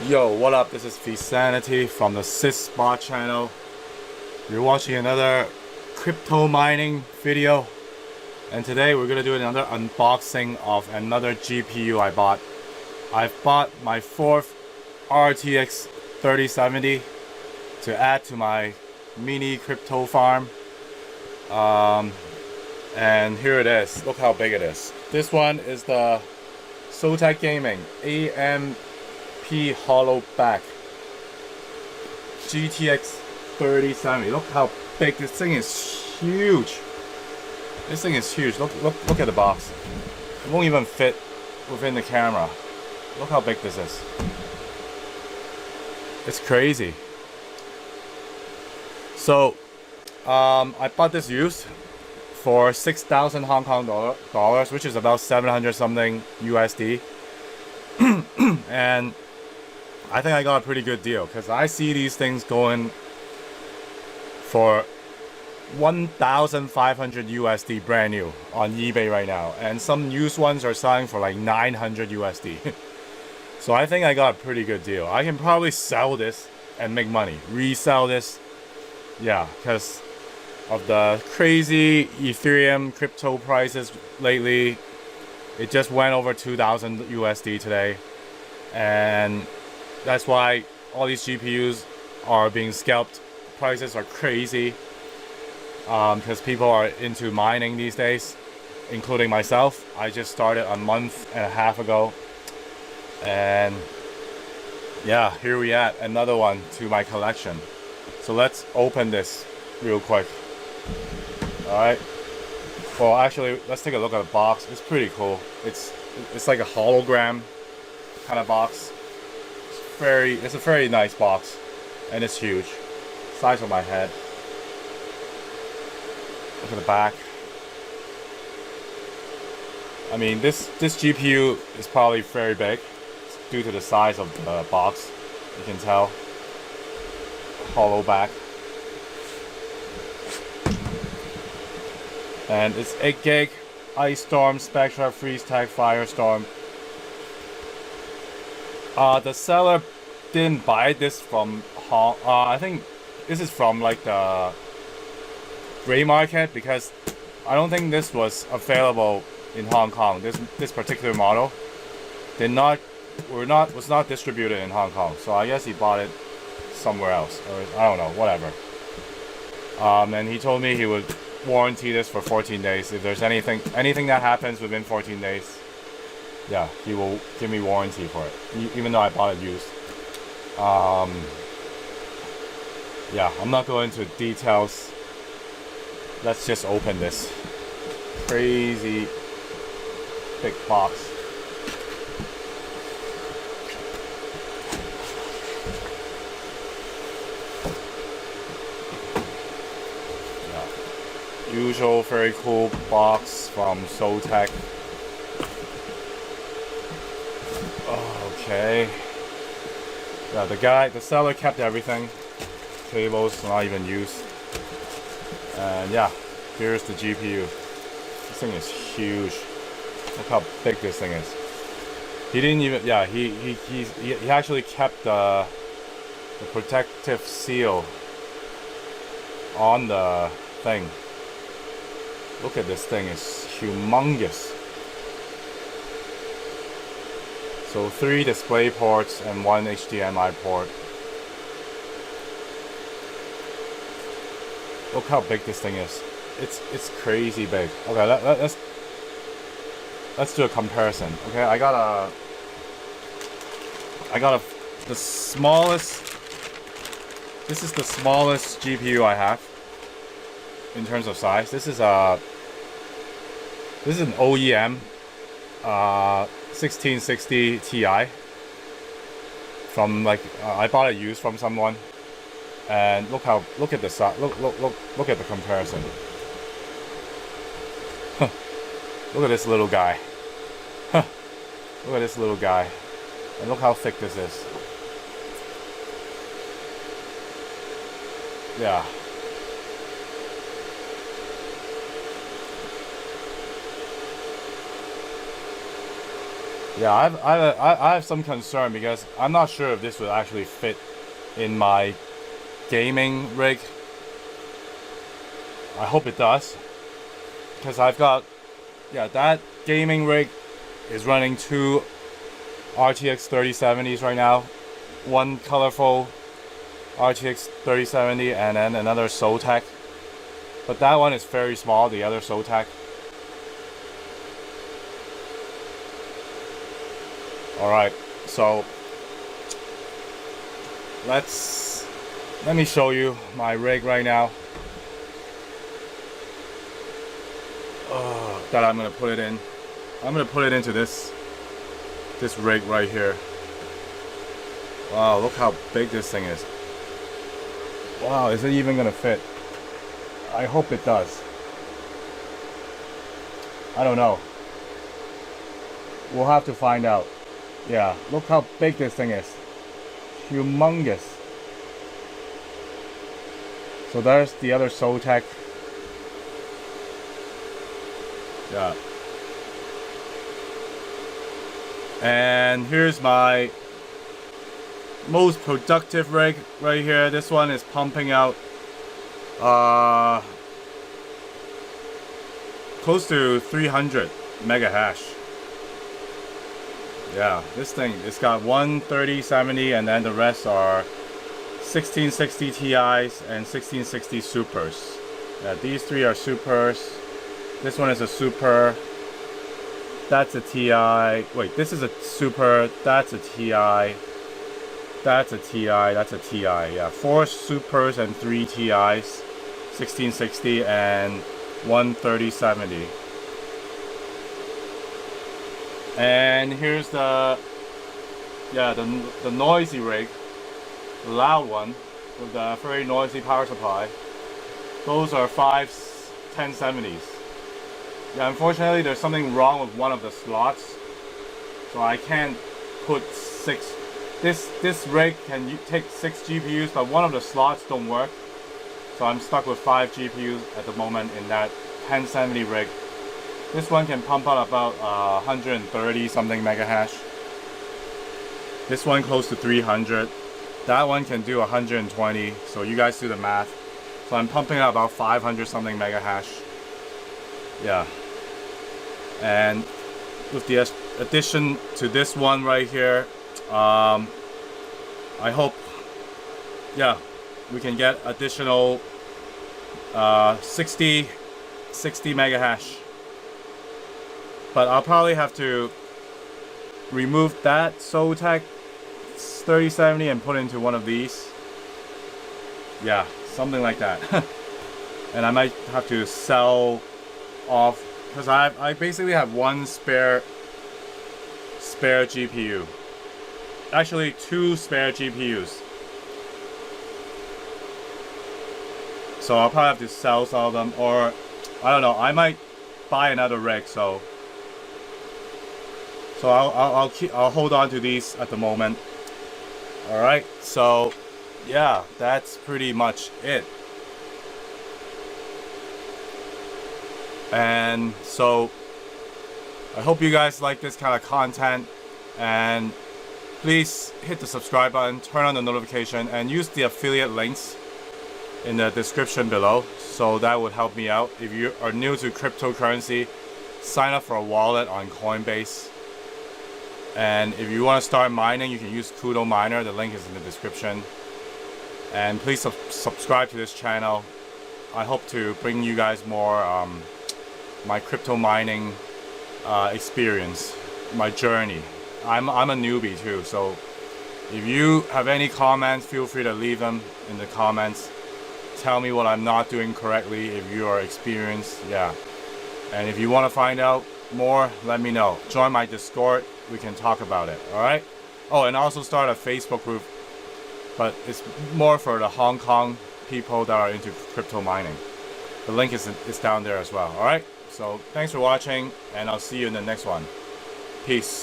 Yo, what up? This is Visanity from the Sysbot channel. You're watching another crypto mining video, and today we're gonna do another unboxing of another GPU I bought. I've bought my fourth RTX 3070 to add to my mini crypto farm. And here it is. Look how big it is. This one is the ZOTAC Gaming AMP Holoblack GTX 3070. Look how big this thing is. Huge. This thing is huge. Look at the box. It won't even fit within the camera. Look how big this is. It's crazy. So I bought this used for 6,000 Hong Kong dollars, which is about 700 something USD. And I think I got a pretty good deal because I see these things going for 1,500 USD brand new on eBay right now, and some used ones are selling for like 900 USD. So I think I got a pretty good deal. I can probably sell this and make money, resell this. Yeah, because of the crazy ethereum crypto prices lately. It just went over 2,000 USD today, and that's why all these GPUs are being scalped. Prices are crazy because people are into mining these days, including myself. I just started a month and a half ago, and yeah, here we at, another one to my collection. So let's open this real quick. Alright. Well, actually, let's take a look at the box. It's pretty cool. It's like a hologram kind of box. It's a very nice box, and it's huge. Size of my head. Look at the back. I mean, this GPU is probably very big due to the size of the box. You can tell. Holoblack. And it's 8 gig, Ice Storm, Spectra, Freeze Tag, Firestorm. The seller didn't buy this from I think this is from like the gray market, because I don't think this was available in Hong Kong. This particular model was not distributed in Hong Kong. So I guess he bought it somewhere else, or I don't know, whatever. And he told me he would warranty this for 14 days. If there's anything that happens within 14 days, yeah, he will give me warranty for it, even though I bought it used. Yeah, I'm not going into details. Let's just open this crazy big box. Usual very cool box from ZOTAC. Okay. Yeah, the seller kept everything. Cables not even used. And yeah, here's the GPU. This thing is huge. Look how big this thing is. He didn't even, yeah, he actually kept the protective seal on the thing. Look at this thing, it's humongous. So 3 display ports and 1 HDMI port. Look how big this thing is. It's crazy big. Okay, let's do a comparison. Okay, I got the smallest. This is the smallest GPU I have in terms of size. This is an OEM 1660 Ti from like I bought it used from someone, and look at the size. Look at the comparison. Look at this little guy. Look at this little guy, and look how thick this is. Yeah. Yeah, I have some concern because I'm not sure if this will actually fit in my gaming rig. I hope it does, because I've got, yeah, that gaming rig is running two RTX 3070s right now, one colorful RTX 3070 and then another ZOTAC, but that one is very small, the other ZOTAC. Alright, so let me show you my rig right now that I'm gonna put it in. I'm gonna put it into this rig right here. Wow, look how big this thing is. Wow, is it even gonna fit? I hope it does. I don't know. We'll have to find out. Yeah, look how big this thing is. Humongous. So there's the other ZOTAC. Yeah. And here's my most productive rig right here. This one is pumping out close to 300 mega hash. Yeah, this thing, it's got one 3070 and then the rest are 1660 Ti's and 1660 Supers. Yeah, these three are Supers. This one is a Super. That's a Ti. Wait, this is a Super. That's a Ti. That's a Ti. That's a Ti. Yeah, 4 Supers and 3 Ti's, 1660 and one 3070. And here's the noisy rig, the loud one with the very noisy power supply. Those are 5 1070s. Yeah, unfortunately there's something wrong with one of the slots, so I can't put 6. This rig can take 6 GPUs, but one of the slots don't work, so I'm stuck with 5 GPUs at the moment in that 1070 rig. This one can pump out about 130 something mega hash. This one close to 300. That one can do 120, so you guys do the math. So I'm pumping out about 500 something mega hash. Yeah. And with the addition to this one right here, I hope, yeah, we can get additional 60 mega hash. But I'll probably have to remove that ZOTAC 3070 and put it into one of these. Yeah, something like that. And I might have to sell off, because I basically have one spare GPU. Actually, 2 spare GPUs. So I'll probably have to sell some of them, or I don't know, I might buy another rig, so I'll hold on to these at the moment. Alright, so yeah, that's pretty much it. And so I hope you guys like this kind of content, and please hit the subscribe button, turn on the notification, and use the affiliate links in the description below, so that would help me out. If you are new to cryptocurrency, sign up for a wallet on Coinbase. And if you want to start mining, you can use Kudo Miner. The link is in the description. And please subscribe to this channel. I hope to bring you guys more my crypto mining experience, my journey. I'm a newbie too, so if you have any comments, feel free to leave them in the comments. Tell me what I'm not doing correctly if you are experienced. Yeah. And if you want to find out more, let me know. Join my Discord. We can talk about it. Alright? Oh, and also start a Facebook group, but it's more for the Hong Kong people that are into crypto mining. The link is down there as well. Alright? So thanks for watching, and I'll see you in the next one. Peace.